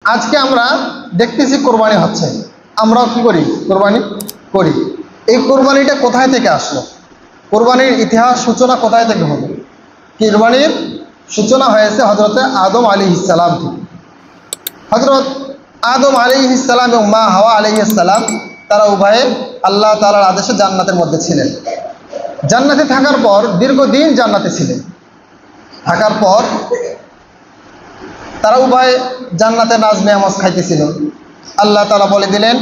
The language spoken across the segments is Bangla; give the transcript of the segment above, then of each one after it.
আজকে আমরা দেখতেছি কোরবানি হচ্ছে, আমরাও কি করি? কোরবানি করি। এই কোরবানিটা কোথায় থেকে আসলো? কোরবানির ইতিহাস সূচনা কোথায় থেকে হলো? কোরবানির সূচনা হয়েছে হজরত আদম আলাইহিস সালাম থেকে। হজরত আদম আলাইহিস সালাম এবং মা হাওয়া আলাইহিস সালাম তারা উভয়ে আল্লাহ তাআলার আদেশে জান্নাতের মধ্যে ছিলেন। জান্নাতে থাকার পর দীর্ঘদিন জান্নাতে ছিলেন। থাকার পর তারা উভয় জান্নাতে নাজ নেয়ামত খাইতেছিল। আল্লাহ তাআলা বলে দিলেন,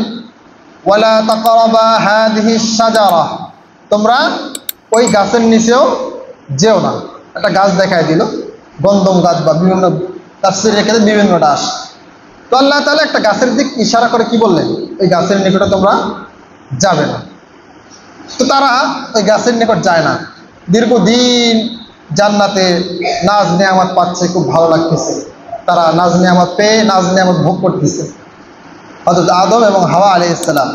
ওয়ালা তাকরাবা হাযিহিশ শাজারা, তোমরা ওই গাছের নিচেও যেও না। একটা গাছ দেখায় দিল, গন্ধম গাছ বা বিভিন্ন তাফসীরে রেখে বিভিন্ন গাছ। তো আল্লাহ তাআলা একটা গাছের দিক ইশারা করে কি বললেন? ওই গাছের নিকটে তোমরা যাবে না। তো তারা ওই গাছের নিকট যায় না। দীর্ঘদিন জান্নাতে নাজ নেয়ামত পাচ্ছে, খুব ভালো লাগতেছে। তারা নাজ নেয়ামত পেয়ে নাজ নেয়ামত ভোগ করতেছে। হযরত আদম এবং হাওয়া আলাইহিস সালাম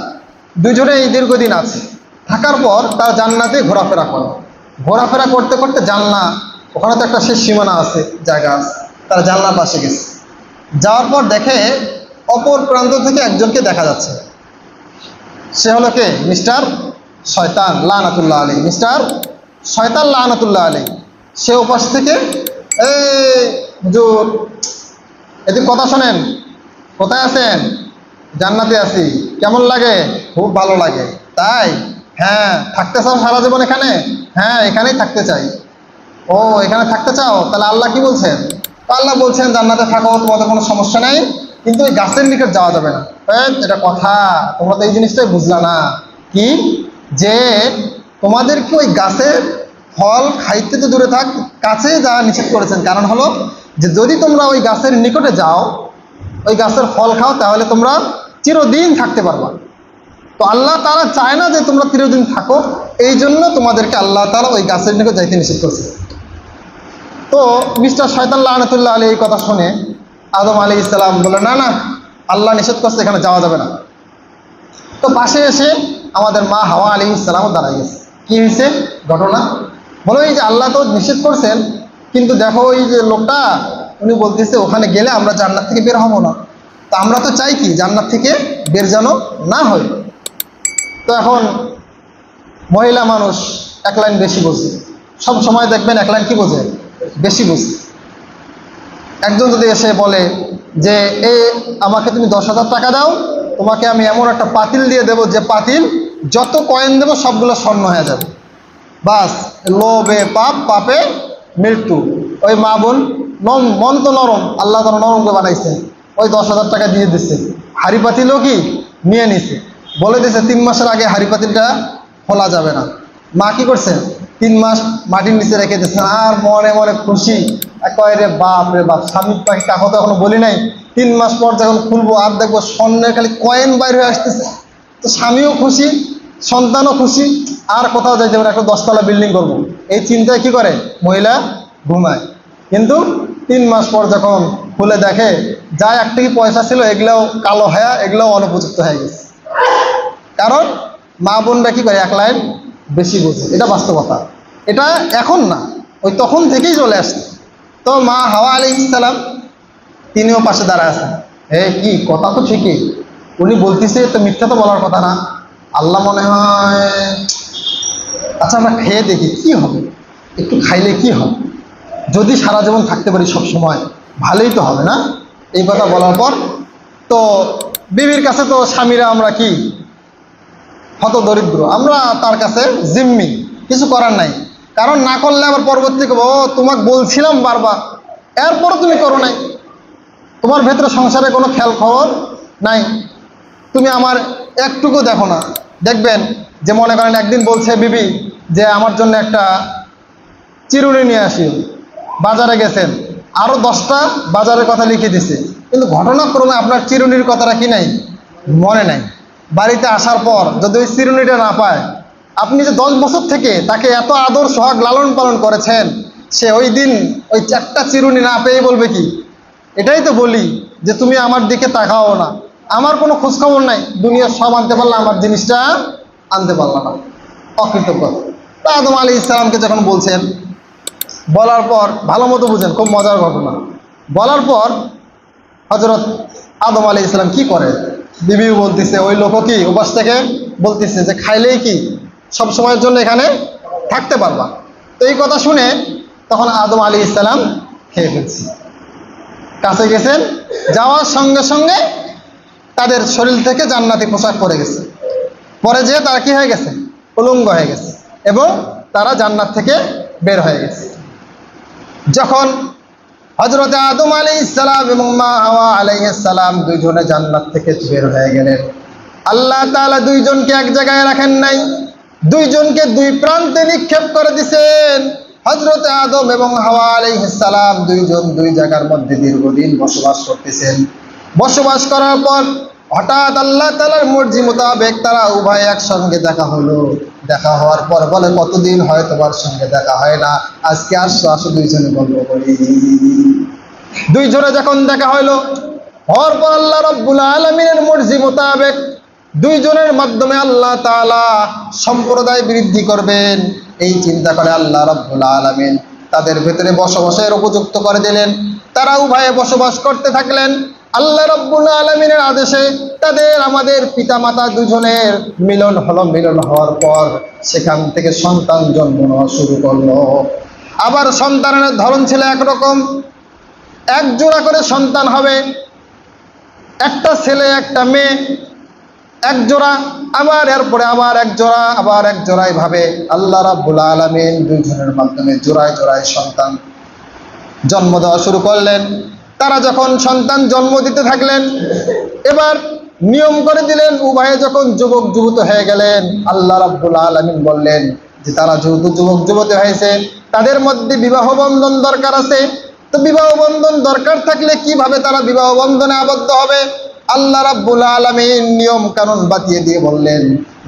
দুজনেই দীর্ঘদিন আছে। থাকার পর তারা জান্নাতে ঘোরাফেরা করে। ঘোরাফেরা করতে করতে জান্নাত, ওখানে তো একটা শেষ সীমানা আছে, জায়গা আছে। তারা জান্নার পাশে গেছে। যাওয়ার পর দেখে অপর প্রান্ত থেকে একজনকে দেখা যাচ্ছে। সে হলো কে? মিস্টার শয়তান লানাতুল্লাহ আলাইহি। মিস্টার শয়তান লানাতুল্লাহ আলাইহি। সে ওপাশ থেকে, এই হুজুর এদিকে কথা শোনেন, কোথায় আছেন? জান্নাতে আছি। কেমন লাগে? খুব ভালো লাগে। তাই? হ্যাঁ। থাকতে চাও সারা জীবন এখানে? হ্যাঁ, এখানেই থাকতে চাই। ও, এখানে থাকতে চাও? তাহলে আল্লাহ কি বলছেন? আল্লাহ বলছেন জান্নাতে থাকো, তোমাদের কোনো সমস্যা নাই, কিন্তু ওই গাছের নিকট যাওয়া যাবে না। এটা কথা, তোমরা তো এই জিনিসটাই বুঝলা না। কি? যে তোমাদেরকে ওই গাছের ফল খাইতে তো দূরে থাক, কাছে যাওয়া নিষেধ করেছেন। কারণ হলো যে যদি তোমরা ওই গাছের নিকটে যাও, ওই গাছের ফল খাও, তাহলে তোমরা চিরদিন থাকতে পারবা। তো আল্লাহ তাআলা চায় না যে তোমরা চিরদিন থাকো, এই জন্য তোমাদেরকে আল্লাহ তাআলা ওই গাছের নিকট যাইতে নিষেধ করছে। তো মিস্টার শয়তান লানাতুল্লাহ আলাইহি এই কথা শুনে আদম আলাইহিস সালাম বলে, না না, আল্লাহ নিষেধ করছে, এখানে যাওয়া যাবে না। তো পাশে এসে আমাদের মা হাওয়া আলাইহিস সালামও দাঁড়ায় গেছে। কি হয়েছে ঘটনা? বলো, এই যে আল্লাহ তো নিষেধ করছেন, কিন্তু দেখো ওই যে লোকটা, উনি বলতেছে ওখানে গেলে আমরা জান্নাত থেকে বের হবো না। তো আমরা তো চাই কি জান্নাত থেকে বের যেন না হয়। তো এখন মহিলা মানুষ এক লাইন বেশি বোঝে। সব সময় দেখবেন এক লাইন কি বোঝে? বেশি বোঝে। একজন যদি এসে বলে যে আমাকে তুমি 10,000 টাকা দাও, তোমাকে আমি এমন একটা পাতিল দিয়ে দেবো, যে পাতিল যত কয়েন দেবো সবগুলো স্বর্ণ হয়ে যাবে। বাস, লোভে পাপ, পাপে মৃত্যু। ওই মা বোন মন তো নরম, আল্লাহ তাআলা নরমকে বানাইছেন। ওই 10,000 টাকা দিয়ে দিচ্ছে। হাড়ি পাতিলও কি নিয়ে নিছে, বলে দিছে 3 মাসের আগে হাড়ি পাতিলটা খোলা যাবে না। মা কি করছেন? 3 মাস মাটির নিচে রেখে দিচ্ছেন। আর মনে মনে খুশি, কয় রে বাপ রে বাপ, স্বামী পাখি কাকো তো এখনো বলি নাই, 3 মাস পর যখন খুলবো আর দেখবো স্বর্ণের খালি কয়েন বাইর হয়ে আসতেছে। তো স্বামীও খুশি, সন্তানও খুশি, আর কোথাও যাইতে পারে, একটা 10 তলা বিল্ডিং করবো, এই চিন্তায় কি করে মহিলা ঘুমায়। কিন্তু 3 মাস পর যখন খুলে দেখে, যা একটা কি পয়সা ছিল এগুলোও কালো হয়ে, এগুলোও অনুপযুক্ত হয়ে গেছে। কারণ মা বোনরা কি করে? এক লাইন বেশি বোঝে। এটা বাস্তবতা। এটা এখন না, ওই তখন থেকেই চলে আসছে। তো মা হাওয়া আলাইহিস সালাম তিনিও পাশে দাঁড়ায় আছেন। কি কথা তো ঠিকই, উনি বলতেছে তো মিথ্যা তো বলার কথা না। আল্লাহ মনে হয়, আচ্ছা আমরা খেয়ে দেখি কি হবে, একটু খাইলে কি হবে, যদি সারা জীবন থাকতে পারি সব সময়, ভালোই তো হবে না? এই কথা বলার পর তো বিবির কাছে তো স্বামীরা আমরা কি হত দরিদ্র, আমরা তার কাছে জিম্মি, কিছু করার নাই। কারণ না করলে আবার পরবর্তীকে ও তোমাকে বলছিলাম বারবার, এরপরও তুমি করো নাই, তোমার ভেতরে সংসারে কোনো খেয়াল খবর নাই, তুমি আমার একটুকু দেখো না। দেখবেন যে মনে করেন একদিন বলছে বিবি যে আমার জন্য একটা চিরুনি নিয়ে আসি, বাজারে গেছেন, আরও 10টা বাজারের কথা লিখে দিছে, কিন্তু ঘটনাক্রমে আপনার চিরুনির কথাটা কি নাই, মনে নাই। বাড়িতে আসার পর যদি ওই চিরুনিটা না পায়, আপনি যে 10 বছর থেকে তাকে এত আদর সোহাগ লালন পালন করেছেন, সে ওই দিন ওই 4টা চিরুনি না পেয়ে বলবে কি? এটাই তো বলি যে তুমি আমার দিকে তাকাও না, আমার কোনো খোঁজখবর নাই, দুনিয়ার সব আনতে পারলাম, আমার জিনিসটা আনতে পারলাম না, অকৃতজ্ঞ। আদম আলাইহিস সালামকে যখন বলছেন, বলার পর ভালো মতো বুঝেন, খুব মজার ঘটনা। বলার পর হযরত আদম আলাইহিস সালাম কি করে, বিবিও বলতেছে, ওই লোকও কি উপাস থেকে বলতেছে যে খাইলেই কি সব সময়ের জন্য এখানে থাকতে পারবা। তো এই কথা শুনে তখন আদম আলাইহিস সালাম খেয়ে ফেলছে। কাছে গেছেন, যাওয়ার সঙ্গে সঙ্গে তাদের শরীর থেকে জান্নাতি পোশাক পরে গেছে। পরে যেয়ে তারা কি হয়ে গেছে, উলঙ্গ হয়ে গেছে এবং তারা জান্নাত থেকে বের হয়ে গেছে। যখন হযরত আদম আলাইহিস সালাম এবং মা হাওয়া আলাইহিস সালাম দুইজনে জান্নাত থেকে বের হয়ে গেলেন, আল্লাহ তাআলা দুইজনকে এক জায়গায় রাখেন নাই, দুইজনকে দুই প্রান্তে নিক্ষেপ করে দিয়েছেন। হযরত আদম এবং হাওয়া আলাইহিস সালাম দুইজন দুই জায়গার মধ্যে দীর্ঘদিন বসবাস করতেছেন। বসবাস করার পর হঠাৎ আল্লাহ তাআলার মর্জি মোতাবেক তারা উভয় একসঙ্গে দেখা হলো। দেখা হওয়ার পর বলে, কতদিন হয় তোমার সঙ্গে দেখা হয় না, আজকে আসো আসো দুইজনে গল্প করি। দুইজনে যখন দেখা হইলো, হওয়ার পর আল্লাহ রাব্বুল আলামিনের মর্জি মোতাবেক দুইজনের মাধ্যমে আল্লাহ তাআলা সম্প্রদায় বৃদ্ধি করবেন, এই চিন্তা করে আল্লাহ রাব্বুল আলামিন তাদের ভেতরে বসবাসের উপযুক্ত করে দিলেন। তারা উভয়ে বসবাস করতে থাকলেন। আল্লাহ রাব্বুল আলামিনের আদেশে তাদের আমাদের পিতামাতা দুজনের মিলন হলো। মিলন হওয়ার পর সেখান থেকে সন্তান জন্ম নেওয়া শুরু করলো। আবার সন্তানের ধরন ছিল একরকম, এক জোড়া করে সন্তান হবে, একটা ছেলে একটা মেয়ে, এক জোড়া, আবার এরপরে আবার এক জোড়া, আবার এক জোড়া, এইভাবে আল্লাহ রাব্বুল আলামিন দুইজনের মাধ্যমে জোড়ায় জোড়ায় সন্তান জন্ম দেওয়া শুরু করলেন। তারা যখন সন্তান জন্ম দিতে থাকলেন, এবার নিয়ম করে দিলেন, উভয়ে যখন যুবক যুবতী হয়ে গেলেন, আল্লাহ রাব্বুল আলামিন বললেন যে তারা যেহেতু যুবক যুবতী হয়েছে, তাদের মধ্যে বিবাহ বন্ধন দরকার আছে। তো বিবাহ বন্ধন দরকার থাকলে কিভাবে তারা বিবাহ বন্ধনে আবদ্ধ হবে? আল্লাহ রাব্বুল আলামিন নিয়ম কানুন বাতিয়ে দিয়ে বললেন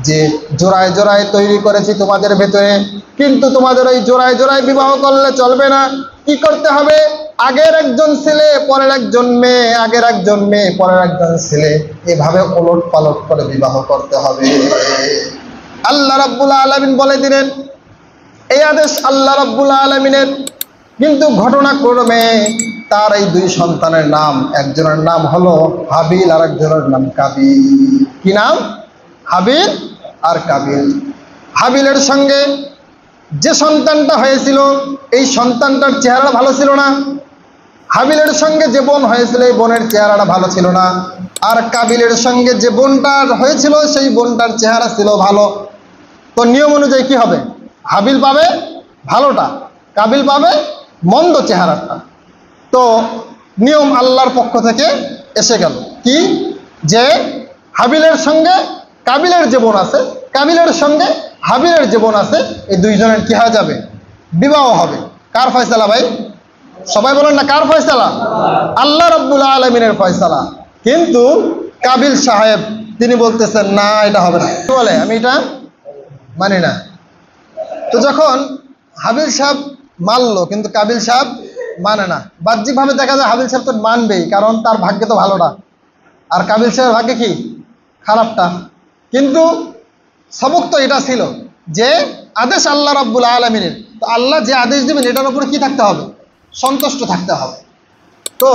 যে জোড়ায় জোড়ায় তৈরি করেছি তোমাদের ভেতরে, কিন্তু তোমাদের ওই জোড়ায় জোড়ায় বিবাহ করলে চলবে না। কি করতে হবে? আগের একজন ছেলে পরের একজন মেয়ে, আগের একজন মেয়ে পরের একজন ছেলে, এভাবে ওলট পালট করে বিবাহ করতে হবে। আল্লাহ রাব্বুল আলামিন বলে দিলেন, এই আদেশ আল্লাহ রাব্বুল আলামিনের। কিন্তু ঘটনাক্রমে তার এই দুই সন্তানের নাম, একজনের নাম হলো হাবিল আর একজনের নাম কাবিল। কি নাম? হাবিল আর কাবিল। হাবিলের সঙ্গে যে সন্তানটা হয়েছিল, এই সন্তানটার চেহারা ভালো ছিল না। হাবিলের সঙ্গে যে বোন হয়েছিল, এই বোনের চেহারাটা ভালো ছিল না। আর কাবিলের সঙ্গে যে বোনটার হয়েছিল, সেই বোনটার চেহারা ছিল ভালো। তো নিয়ম অনুযায়ী কি হবে? হাবিল পাবে ভালোটা, কাবিল পাবে মন্দ চেহারাটা। তো নিয়ম আল্লাহর পক্ষ থেকে এসে গেল কি, যে হাবিলের সঙ্গে কাবিলের যে বোন আছে, কাবিলের সঙ্গে হাবিলের যে বোন আছে, এই দুইজনের কি হয়ে যাবে? বিবাহ হবে। কার ফয়সালা ভাই? সবাই বলেন না, কার ফয়সালা? আল্লাহ রাব্বুল আলামিনের ফয়সালা। কিন্তু কাবিল সাহেব তিনি বলতেছেন না, এটা হবে না। বলে আমি এটা মানি না। তো যখন হাবিল সাহেব মানলো, কিন্তু কাবিল সাহেব মানে না। বাহ্যিকভাবে দেখা যায় হাবিল সাহেব তো মানবেই, কারণ তার ভাগ্যে তো ভালোটা, আর কাবিল সাহেবের ভাগ্যে কি? খারাপটা। কিন্তু সবক তো এটা ছিল যে আদেশ আল্লাহ রাব্বুল আলামিনের, তো আল্লাহ যে আদেশ দেবেন এটার উপরে কি থাকতে হবে? সন্তুষ্ট থাকতে হবে। তো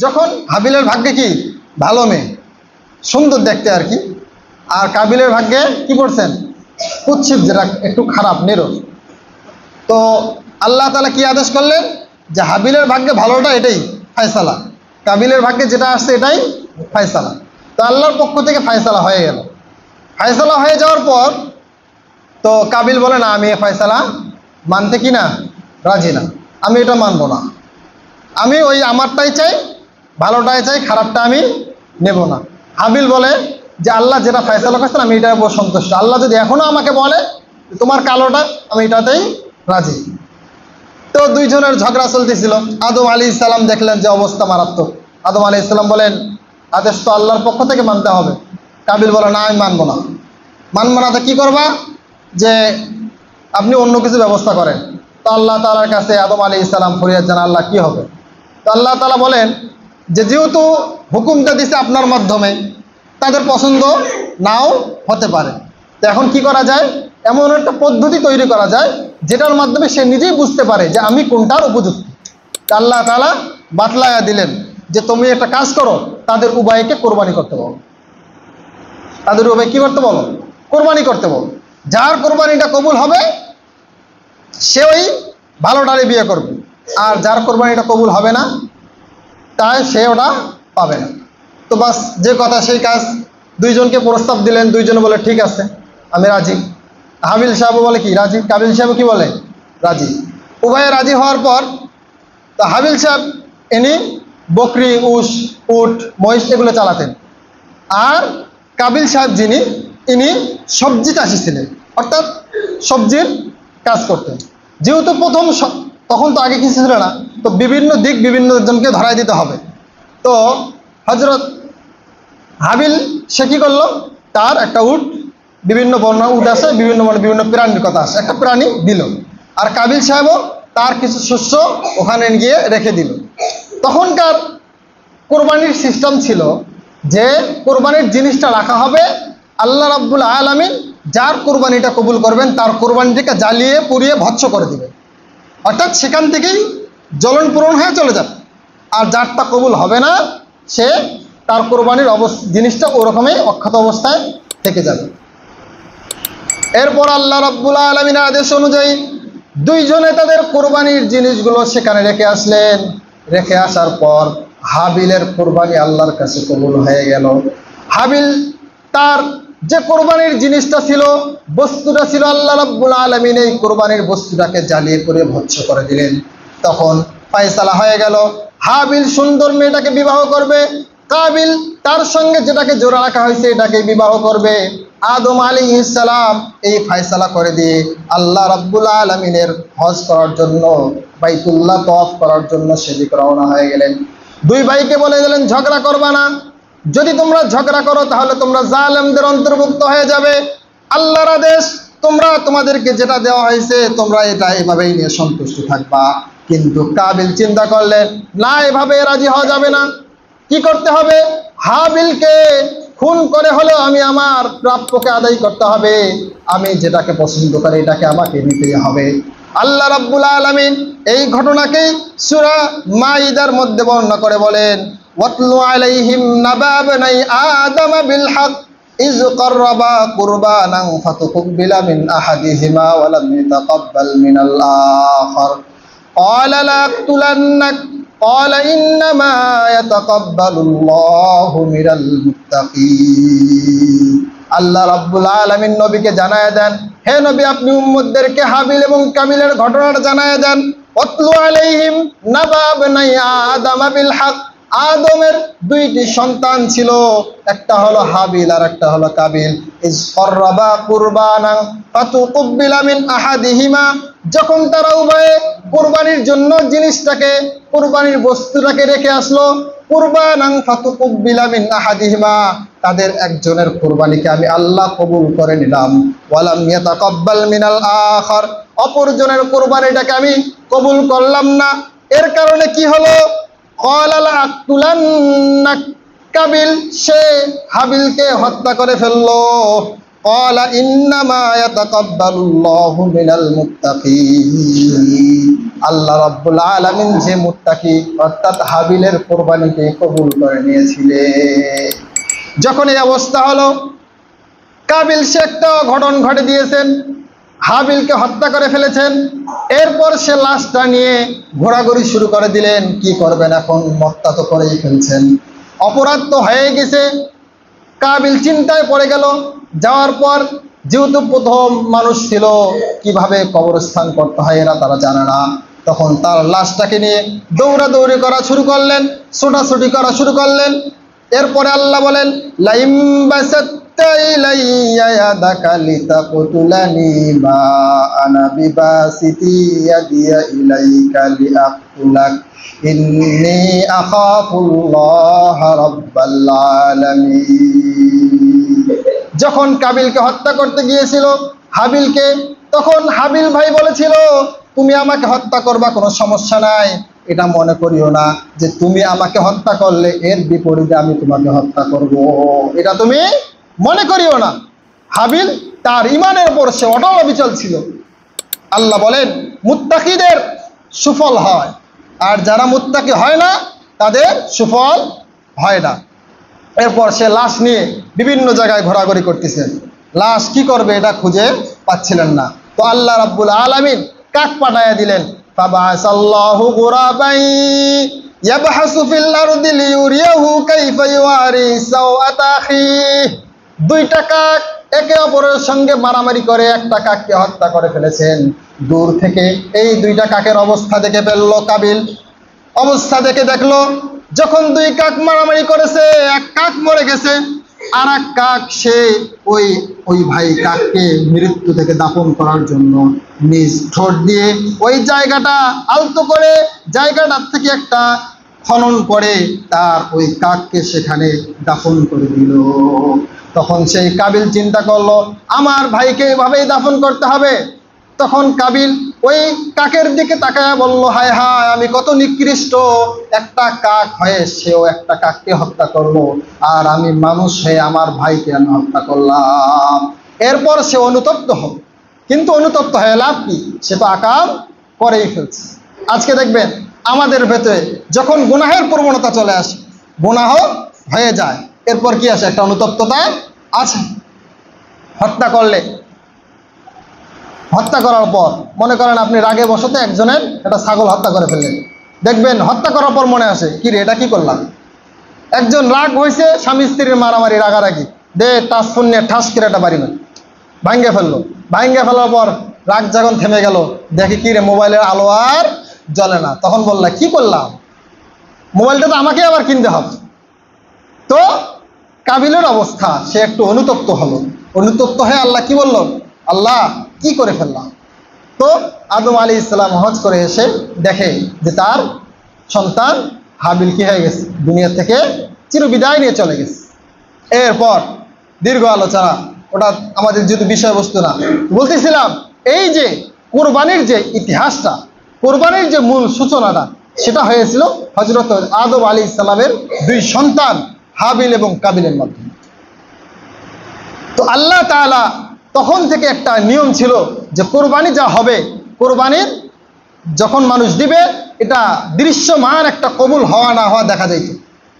যখন হাবিলের ভাগ্যে কি? ভালো মেয়ে, সুন্দর দেখতে আর কি, আর কাবিলের ভাগ্যে কি পড়ছেন? কুৎসিত, যেটা একটু খারাপ, নিরস। তো আল্লাহ তাআলা কি আদেশ করলেন? যে হাবিলের ভাগ্যে ভালোটা এটাই ফয়সালা, কাবিলের ভাগ্যে যেটা আসছে এটাই ফয়সালা। তো আল্লাহর পক্ষ থেকে ফয়সালা হয়ে গেল। ফয়সালা হয়ে যাওয়ার পর তো কাবিল বলে না, আমি এ ফয়সালা মানতে কি না রাজি না, আমি এটা মানবো না, আমি ওই আমারটাই চাই, ভালোটাই চাই, খারাপটা আমি নেব না। হাবিল বলে যে আল্লাহ যেটা ফয়সালা করছেন আমি এটার উপর সন্তুষ্ট। আল্লাহ যদি এখনো আমাকে বলে তোমার কালোটা, আমি এটাতেই রাজি। তো দুইজনের ঝগড়া চলতেছিল। আদম আলাইহিস সালাম দেখলেন যে অবস্থা মারাত্মক। আদম আলাইহিস সালাম বলেন, আদেশ তো আল্লাহর পক্ষ থেকে মানতে হবে। কাবিল বলে না, আমি মানবো না। মানবো না তো কী করবা? যে আপনি অন্য কিছু ব্যবস্থা করেন। তো আল্লাহ তাআলার কাছে আদম আলাইহিস সালাম ফরিয়াদ জানান, আল্লাহ কি হবে? তো আল্লাহ তাআলা বলেন যে যেহেতু হুকুমটা দিছে আপনার মাধ্যমে, তাদের পছন্দ নাও হতে পারে। তো এখন কি করা যায়? এমন একটা পদ্ধতি তৈরি করা যায় যেটার মাধ্যমে সে নিজেই বুঝতে পারে যে আমি কোনটার উপযুক্ত। আল্লাহ তাআলা বাতলায়া দিলেন যে তুমি একটা কাজ করো, তাদের উভয়কে কোরবানি করতে বলো। তাদের উভয় কি করতে বলো? কোরবানি করতে বলো। যার কোরবানিটা কবুল হবে সে ওই ভালোটারে বিয়ে করবে, আর যার কোরবানিটা কবুল হবে না তাই সে ওটা পাবে না। তো বাস, যে কথা সেই কাজ। দুইজনকে প্রস্তাব দিলেন, দুইজনে বলে ঠিক আছে আমি রাজি। হাবিল সাহেব বলে কি রাজি, কাবিল সাহেব কি বলে রাজি। উভয়ে রাজি হওয়ার পর তো হাবিল সাহেব ইনি বকরি, উট, মহিষ এগুলো চালাতেন, আর কাবিল সাহেব যিনি ইনি সবজি চাষি ছিলেন, অর্থাৎ সবজির কাজ করতেন। যেহেতু প্রথম, তখন তো আগে কিছু ছিল না, তো বিভিন্ন দিক বিভিন্ন জনকে ধরাই দিতে হবে। তো হজরত হাবিল সে কি করলো, তার একটা উট, বিভিন্ন বর্ণনা উট আছে, বিভিন্ন বিভিন্ন প্রাণীর কথা আছে, একটা প্রাণী দিল। আর কাবিল সাহেবও তার কিছু শস্য ওখানে গিয়ে রেখে দিল। তখনকার কোরবানির সিস্টেম ছিল যে কোরবানির জিনিসটা রাখা হবে, আল্লাহ রাব্বুল আলামিন যার কোরবানিটা কবুল করবেন তার কোরবানিটাকে জ্বালিয়ে পুড়িয়ে ভৎস করে দিবে, অর্থাৎ সেখান থেকেই জ্বলন পূরণ হয়ে চলে যাবে। আর যারটা কবুল হবে না সে তার কোরবানির জিনিসটা ওরকমই অক্ষত অবস্থায় থেকে যাবে। এরপর আল্লাহ রাব্বুল আলামিনের আদেশ অনুযায়ী দুইজনে তাদের কোরবানির জিনিসগুলো সেখানে রেখে আসলেন। রেখে আসার পর হাবিলের কোরবানি আল্লাহর কাছে কবুল হয়ে গেল। হাবিল তার যে কোরবানির জিনিসটা ছিল, বস্তুটা ছিল, আল্লাহ রাব্বুল আলামিন এই কোরবানির বস্তুটাকে জ্বালিয়ে পুড়িয়ে ভৎস করে দিলেন। তখন ফয়সালা হয়ে গেল, হাবিল সুন্দর মেয়েটাকে বিবাহ করবে, কাবিল তার সঙ্গে যেটাকে জোড়া রাখা হয়েছে এটাকে বিবাহ করবে। আদম আলাইহিস সালাম এই ফয়সালা করে দিয়ে আল্লাহ রাব্বুল আলামিনের হজ করার জন্য, বাইতুল্লাহ তওয়াফ করার জন্য সেদিকে রওনা হয়ে গেলেন। দুই ভাইকে বলে দিলেন ঝগড়া করবা না, যদি তোমরা ঝগড়া করো তাহলে তোমরা জালেমদের অন্তর্ভুক্ত হয়ে যাবে। আল্লাহর আদেশ, তোমাদেরকে যেটা দেওয়া হয়েছে তোমরা এটা এভাবেই নিয়ে সন্তুষ্ট থাকবা। কিন্তু কাবিল চিন্তা করলেন না, এভাবে রাজি হওয়া যাবে না, কি করতে হবে, হাবিলকে খুন করে হলেও আমি আমার প্রাপ্যকে আদায় করতে হবে, আমি যেটাকে পছন্দ করি এটাকে আমাকে নিতেই হবে। আল্লাহ রাব্বুল আলামিন এই ঘটনাকেই সূরা মাইদার মধ্যে বর্ণনা করে বলেন, ওয়াতলু আলাইহিম নাবা বনি আদম বিল হক ইয ক্বাররাবা কুরবানান ফাতুকবিলা মিন আহাদিহিমা ওয়া লাম ইয়াতাকাব্বাল মিনাল আখার ক্বালা লা আক্তুলান্নাক ক্বালা ইন্নামা ইয়াতাকাব্বালুল্লাহু মিনাল মুত্তাকিন। আল্লাহ রাব্বুল আলামিন নবীকে জানায়া দেন, হে নবী আপনি উম্মতদেরকে হাবিল এবং কাবিলের ঘটনাটা জানায়া দেন। ওয়াতলু আলাইহিম নাবা বনি আদম বিল হক, আদমের দুইটি সন্তান ছিল, একটা হলো হাবিল আর একটা হলো কাবিল। ইয ক্বাররাবা কুরবানান ফাতুকবিলা মিন আহাদিহিমা, যখন তারা উভয়ে কুরবানির জন্য জিনিসটাকে, কুরবানির বস্তুটাকে রেখে আসলো, কুরবানান ফাতুকবিলা মিন আহাদিহিমা, তাদের একজনের কুরবানিকে আমি আল্লাহ কবুল করে নিলাম। ওয়ালাম ইয়াতাকাব্বাল মিনাল আখার, অপরজনের কুরবানিটাকে আমি কবুল করলাম না। এর কারণে কি হলো, ক্বালা লা আক্তুলান্নাক, কাবিল সে হাবিলকে হত্যা করে ফেললো। ক্বালা ইন্নামা ইয়াতাকাব্বালুল্লাহু মিনাল মুত্তাকিন, আল্লাহ রাব্বুল আলামিন যে মুত্তাকি অর্থাৎ হাবিলের কুরবানিকে কবুল করে নিয়েছিলেন। যখন এই অবস্থা হলো, কাবিল সে একটা ঘটন ঘটে দিয়েছেন, হাবিলকে হত্যা করে ফেলেছেন। এরপর সে লাশটা নিয়ে ঘোরাঘুরি শুরু করে দিলেন, কি করবেন এখন, হত্যা তো করেই ফেলছেন, অপরাধ তো হয়ে গেছে। কাবিল চিন্তায় পড়ে গেল। যাওয়ার পর যেহেতু প্রথম মানুষ ছিল, কিভাবে কবরস্থান করতে হয় এরা তারা জানে না, তখন তার লাশটাকে নিয়ে দৌড়াদৌড়ি করা শুরু করলেন, ছোটাছুটি করা শুরু করলেন। এরপরে আল্লাহ বলেন, লাইম বাসাত্তা ইলাইয়া ইয়াদাকা লিতাকতুলানি মা আনা বিবাসিতি ইয়াদিয়া ইলাইকা লিআকতুলাক ইন্নী আখাফুল্লাহ রাব্বাল আলামিন। যখন কাবিলকে হত্যা করতে গিয়েছিল হাবিলকে, তখন হাবিল ভাই বলেছিল, তুমি আমাকে হত্যা করবা কোনো সমস্যা নাই, এটা মনে করিও না যে তুমি আমাকে হত্যা করলে এর বিপরীতে আমি তোমাকে হত্যা করব, এটা তুমি মনে করিও না। হাবিল তার ঈমানের উপর সে অটল অবিচল ছিল। আল্লাহ বলেন মুত্তাকিদের সুফল হয়, আর যারা মুত্তাকি হয় না তাদের সুফল হয় না। এরপর সে লাশ নিয়ে বিভিন্ন জায়গায় ঘোরাঘুরি করতেছেন, লাশ কি করবে এটা খুঁজে পাচ্ছিলেন না। তো আল্লাহ রাব্বুল আলামিন কাক পাঠায়া দিলেন, ফাবাসাল্লাহু গুরাবাই ইয়াবহাসু ফিল আরদি লিউরিয়াহু কাইফা ইওয়ারি সাওআতা আখিহি। দুইটা কাক একে অপরের সঙ্গে মারামারি করে একটা কাককে হত্যা করে ফেলেছেন। দূর থেকে এই দুইটা কাকের অবস্থা দেখে ফেললো কাবিল। অবস্থা দেখে দেখলো যখন দুই কাক মারামারি করেছে, এক কাক মরে গেছে, আর এক কাক সে ওই ভাই কাককে মৃত্যু থেকে দাফন করার জন্য নিজ ঠোঁট দিয়ে ওই জায়গাটা আলতো করে জায়গাটার থেকে একটা খনন করে তার ওই কাককে সেখানে দাফন করে দিল। তখন সেই কাবিল চিন্তা করলো আমার ভাইকে এভাবেই দাফন করতে হবে। তখন কাবিল ওই কাকের দিকে তাকায় বলল, হায় হায়, আমি কত নিকৃষ্ট, একটা কাক হয়ে সেও একটা কাককে হত্যা করলো, আর আমি মানুষ হয়ে আমার ভাইকে আমি হত্যা করলাম। এরপর সে অনুতপ্ত হবে, কিন্তু অনুতপ্ত হয়ে লাভ কি, সে তো আকাম করেই ফেলছে। আজকে দেখবেন আমাদের ভেতরে যখন গুনাহের প্রবণতা চলে আসে, গুনাহ হয়ে যায়, এরপর কি আসে, একটা অনুতপ্ততা আছে। হত্যা করলে, হত্যা করার পর মনে করেন আপনি রাগে বসতে একজনের একটা ছাগল হত্যা করে ফেললেন, দেখবেন হত্যা করার পর মনে আসে কি রে এটা কি করলাম। একজন রাগ হয়েছে, স্বামী স্ত্রীর মারামারি, রাগারাগি, দে টাচ ফোন নিয়ে ঠাস করে একটা বাড়ি ভাঙ্গে ফেললো। ভাঙ্গে ফেলার পর রাগ যখন থেমে গেল, দেখি কি রে মোবাইলের আলো আর জ্বলে না। তখন বললা কি করলাম, মোবাইলটা তো আমাকে আবার কিনতে হবে। তো কাবিলের অবস্থা, সে একটু অনুতপ্ত হলো। অনুতপ্ত হয়ে আল্লাহ কি বলল, আল্লাহ কি করে ফেললাম। তো আদম আলাইহিস সালাম হজ করে এসে দেখে যে তার সন্তান হাবিল কি হয়ে গেছে, দুনিয়া থেকে চিরবিদায় নিয়ে চলে গেছে। এরপর দীর্ঘ আলোচনা, ওটা আমাদের যেহেতু বিষয়বস্তু না, বলতেছিলাম এই যে কোরবানির যে ইতিহাসটা, কোরবানির যে মূল সূচনাটা, সেটা হয়েছিল হযরত আদম আলাইহিস সালামের দুই সন্তান হাবিল এবং কাবিলের মাধ্যমে। তো আল্লাহ তাআলা তখন থেকে একটা নিয়ম ছিল যে কোরবানি যা হবে, কোরবানির যখন মানুষ দিবে এটা দৃশ্যমান একটা কবুল হওয়া না হওয়া দেখা যাইত।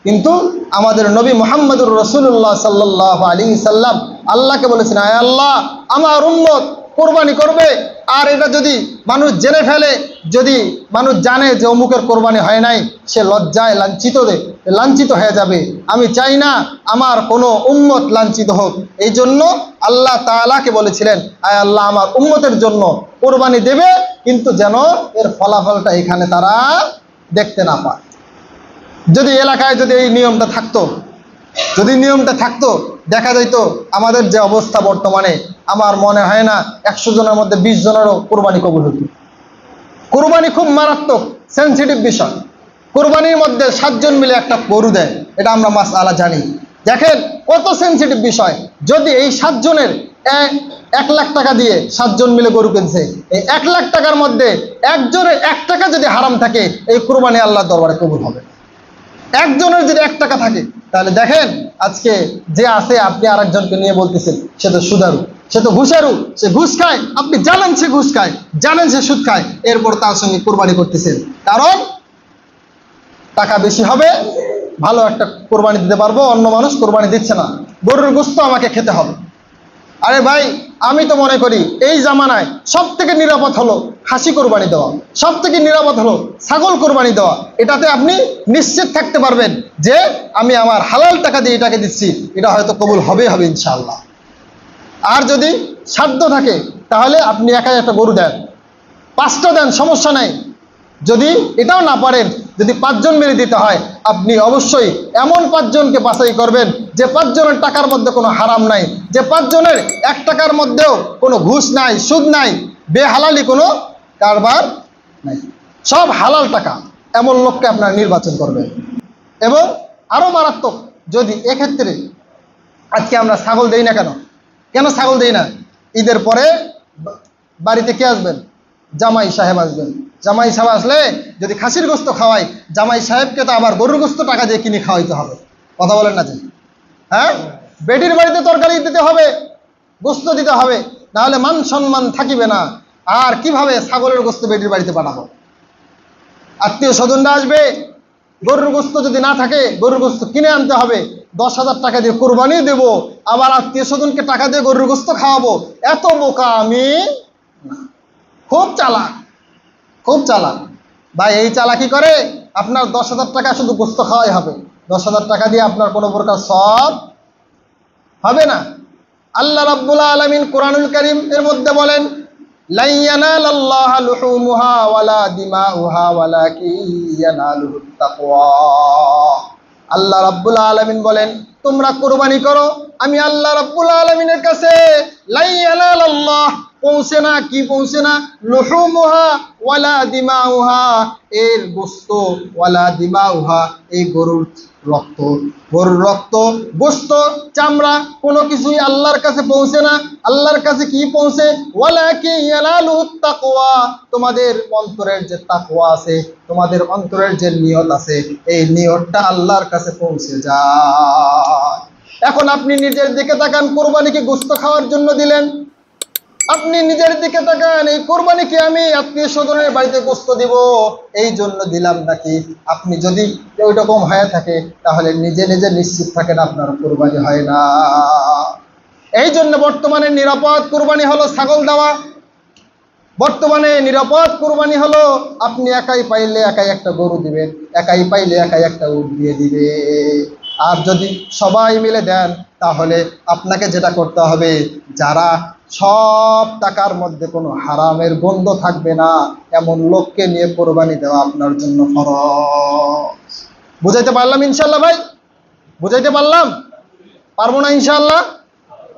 কিন্তু আমাদের নবী মুহাম্মদুর রাসূলুল্লাহ সাল্লাল্লাহু আলাইহি সাল্লাম আল্লাহকে বলেছেন, আয় আল্লাহ, আমার উম্মত কোরবানি করবে, আর এটা যদি মানুষ জেনে ফেলে, যদি মানুষ জানে যে অমুকের কোরবানি হয় নাই, সে লজ্জায় লাঞ্ছিত হয়ে যাবে। আমি চাই না আমার কোনো উম্মত লাঞ্ছিত হোক। এই জন্য আল্লাহ তাআলাকে বলেছিলেন, আয় আল্লাহ, আমার উম্মতের জন্য কোরবানি দেবে, কিন্তু যেন এর ফলাফলটা এখানে তারা দেখতে না পায়। যদি এলাকায় যদি এই নিয়মটা থাকতো, যদি নিয়মটা থাকতো, দেখা যাইত আমাদের যে অবস্থা বর্তমানে, আমার মনে হয় না 100 জনের মধ্যে 20 জনেরও কোরবানি কবুল হতো। কোরবানি খুব মারাত্মক সেন্সিটিভ বিষয়। কোরবানির মধ্যে 7 জন মিলে একটা গরু দেয়, এটা আমরা মাসআলা জানি। দেখেন কত সেন্সিটিভ বিষয়। যদি এই 7 জনের 1 লাখ টাকা দিয়ে 7 জন মিলে গরু কিনছে, এই 1 লাখ টাকার মধ্যে একজনের 1 টাকা যদি হারাম থাকে, এই কোরবানি আল্লাহর দরবারে কবুল হবে। একজনের যদি 1 টাকা থাকে, তাহলে দেখেন আজকে যে আছে, আপনি আরেকজনকে নিয়ে বলতেছেন সে তো সুদারু, সে তো ঘুষারু, সে ঘুষ খায়, আপনি জানেন সে ঘুষ খায়, জানেন সে সুদ খায়, এরপর তার সঙ্গে কোরবানি করতেছেন, কারণ টাকা বেশি হবে, ভালো একটা কোরবানি দিতে পারবো, অন্য মানুষ কোরবানি দিচ্ছে না, গরুর গোশত আমাকে খেতে হবে। আরে ভাই, আমি তো মনে করি এই জামানায় সব থেকে নিরাপদ হলো খাসি কোরবানি দেওয়া, সব থেকে নিরাপদ হলো ছাগল কোরবানি দেওয়া। এটাতে আপনি নিশ্চিত থাকতে পারবেন যে আমি আমার হালাল টাকা দিয়ে এটাকে দিচ্ছি, এটা হয়তো কবুল হবে ইনশাআল্লাহ। আর যদি সাধ্য থাকে তাহলে আপনি একাই একটা গরু দেন, 5টা দেন, সমস্যা নাই। যদি এটাও না পারেন, যদি 5 জন মিলে দিতে হয়, আপনি অবশ্যই এমন 5 জনকে বাছাই করবেন যে 5 জনের টাকার মধ্যে কোনো হারাম নাই, যে 5 জনের 1 টাকার মধ্যেও কোনো ঘুষ নাই, সুদ নাই, বেহালালি কোনো কারবার নাই, সব হালাল টাকা, এমন লোককে আপনারা নির্বাচন করবেন। এবং আরো মারাত্মক, যদি এক্ষেত্রে আজকে আমরা ছাগল দেই না, কেন ছাগল দেই না? ঈদের পরে বাড়িতে কে আসবেন? জামাই সাহেব আসবেন। জামাই সাহেব আসলে যদি খাসির গোস্ত খাওয়াই, জামাই সাহেবকে তো আবার গরুর গোস্ত টাকা দিয়ে কিনে খাওয়াইতে হবে। কথা বলেন না যে? হ্যাঁ, বেটির বাড়িতে তরকারি দিতে হবে, গোস্ত দিতে হবে, নাহলে মান সম্মান থাকিবে না। আর কিভাবে ছাগলের গোস্ত বেটির বাড়িতে পাঠাবো? আত্মীয় স্বজনরা আসবে, গরুর গোস্ত যদি না থাকে, গরুর গোস্ত কিনে আনতে হবে, 10,000 টাকা দিয়ে কোরবানি দেব, আবার আত্মীয় স্বজনকে টাকা দিয়ে গরুর গোস্ত খাওয়াবো। এত বোকা আমি না। খুব চালাক, খুব চালাক ভাই। এই চালাকি করে আপনার 10,000 টাকা শুধু গোস্ত খাওয়াই হবে, 10,000 টাকা দিয়ে আপনার কোনো প্রকার সওয়াব হবে না। আল্লাহ রাব্বুল আলামিন কোরআনুল কারীম এর মধ্যে বলেন, লা ইয়ানালাল্লাহা লুহুমুহা ওয়ালা দিমাউহা ওয়ালাকিন ইয়ানালুহুত তাকওয়া। আল্লাহ রাব্বুল আলামিন বলেন, তোমরা কুরবানি করো, আমি আল্লাহ রাব্বুল আলামিনের কাছে লা ইয়ানালাল্লাহ পৌঁছে না, কি পৌঁছে না? লুহুমুহা ওয়ালা দিমাউহা, এর গোস্ত, ওয়ালা দিমাউহা, এই গরুর রক্ত, গরুর রক্ত, গোস্ত, চামড়া কোনো কিছুই আল্লাহর কাছে পৌঁছে না। আল্লাহর কাছে কি পৌঁছে? ওয়ালাকিন ইয়ানালুহুত তাকওয়া, তোমাদের অন্তরের যে তাকওয়া আছে, তোমাদের অন্তরের যে নিয়ত আছে, এই নিয়তটা আল্লাহর কাছে পৌঁছে যায়। এখন আপনি নিজের দিকে তাকান, কোরবানি কি গোস্ত খাওয়ার জন্য দিলেন? আপনি নিজের দিকে তাকান, এই কোরবানি কি আমি আত্মীয় স্বজনের বাড়িতে গোস্ত দিব এই জন্য দিলাম নাকি? আপনি যদি ওই রকম হয়ে থাকে তাহলে নিজে নিজে নিশ্চিত থাকেন আপনার কোরবানি হয় না। এই জন্য বর্তমানে নিরাপদ কোরবানি হলো ছাগল দেওয়া। বর্তমানে নিরাপদ কোরবানি হলো আপনি একাই পাইলে একাই একটা গরু দিবেন, একাই পাইলে একাই একটা উট দিয়ে দিবে। আর যদি সবাই মিলে দেন তাহলে আপনাকে যেটা করতে হবে, যারা সব টাকার মধ্যে কোনো হারামের গন্ধ থাকবে না এমন লোককে নিয়ে কোরবানি দেওয়া আপনার জন্য ফরজ। বুঝাইতে পারলাম ইনশাল্লাহ ভাই? বুঝাইতে পারলাম? পারবো না ইনশাল্লাহ?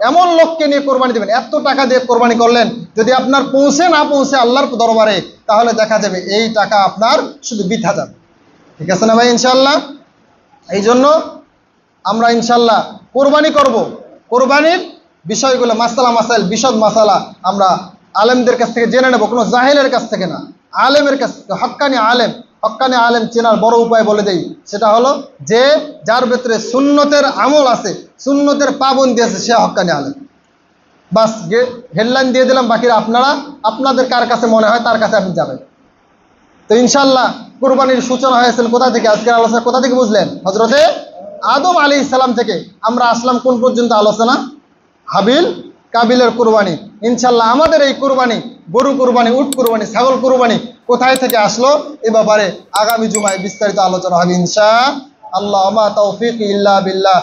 এমন লোককে নিয়ে কোরবানি দেবেন। এত টাকা দিয়ে কোরবানি করলেন, যদি আপনার পৌঁছে না পৌঁছে আল্লাহর দরবারে, তাহলে দেখা যাবে এই টাকা আপনার শুধু বৃথা যাবে। ঠিক আছে না ভাই ইনশাল্লাহ? এই জন্য আমরা ইনশাল্লাহ কোরবানি করব। কোরবানির বিষয়গুলো, মাসালা মাসাইল, বিশদ মাসালা আমরা আলেমদের কাছ থেকে জেনে নেব, কোনো জাহেলের কাছ থেকে না, আলেমের কাছ থেকে। হক্কানি আলেম, হক্কানি আলেম চেনার বড় উপায় বলে দেই, সেটা হলো যে যার ভেতরে সুন্নতের আমল আছে, সুন্নতের পাবন্দি আছে, সে হক্কানি আলেম। বাস হেডলাইন দিয়ে দিলাম, বাকিরা আপনারা আপনাদের কার কাছে মনে হয় তার কাছে আপনি যাবেন। তো ইনশাল্লাহ কোরবানির সূচনা হয়েছিল কোথা থেকে? আজকের আলোচনা কোথা থেকে বুঝলেন? হযরতে আদম আলাইহিস সালাম থেকে আমরা আসলাম কোন পর্যন্ত আলোচনা? হাবিল কাবিলের কোরবানি। ইনশাল্লাহ আমাদের এই কোরবানি, গরু কোরবানি, উট কোরবানি, ছাগল কোরবানি কোথায় থেকে আসলো এ ব্যাপারে আগামী জুমায় বিস্তারিত আলোচনা হবে ইনশাআল্লাহ। মা তাওফীক ইল্লা বিল্লাহ।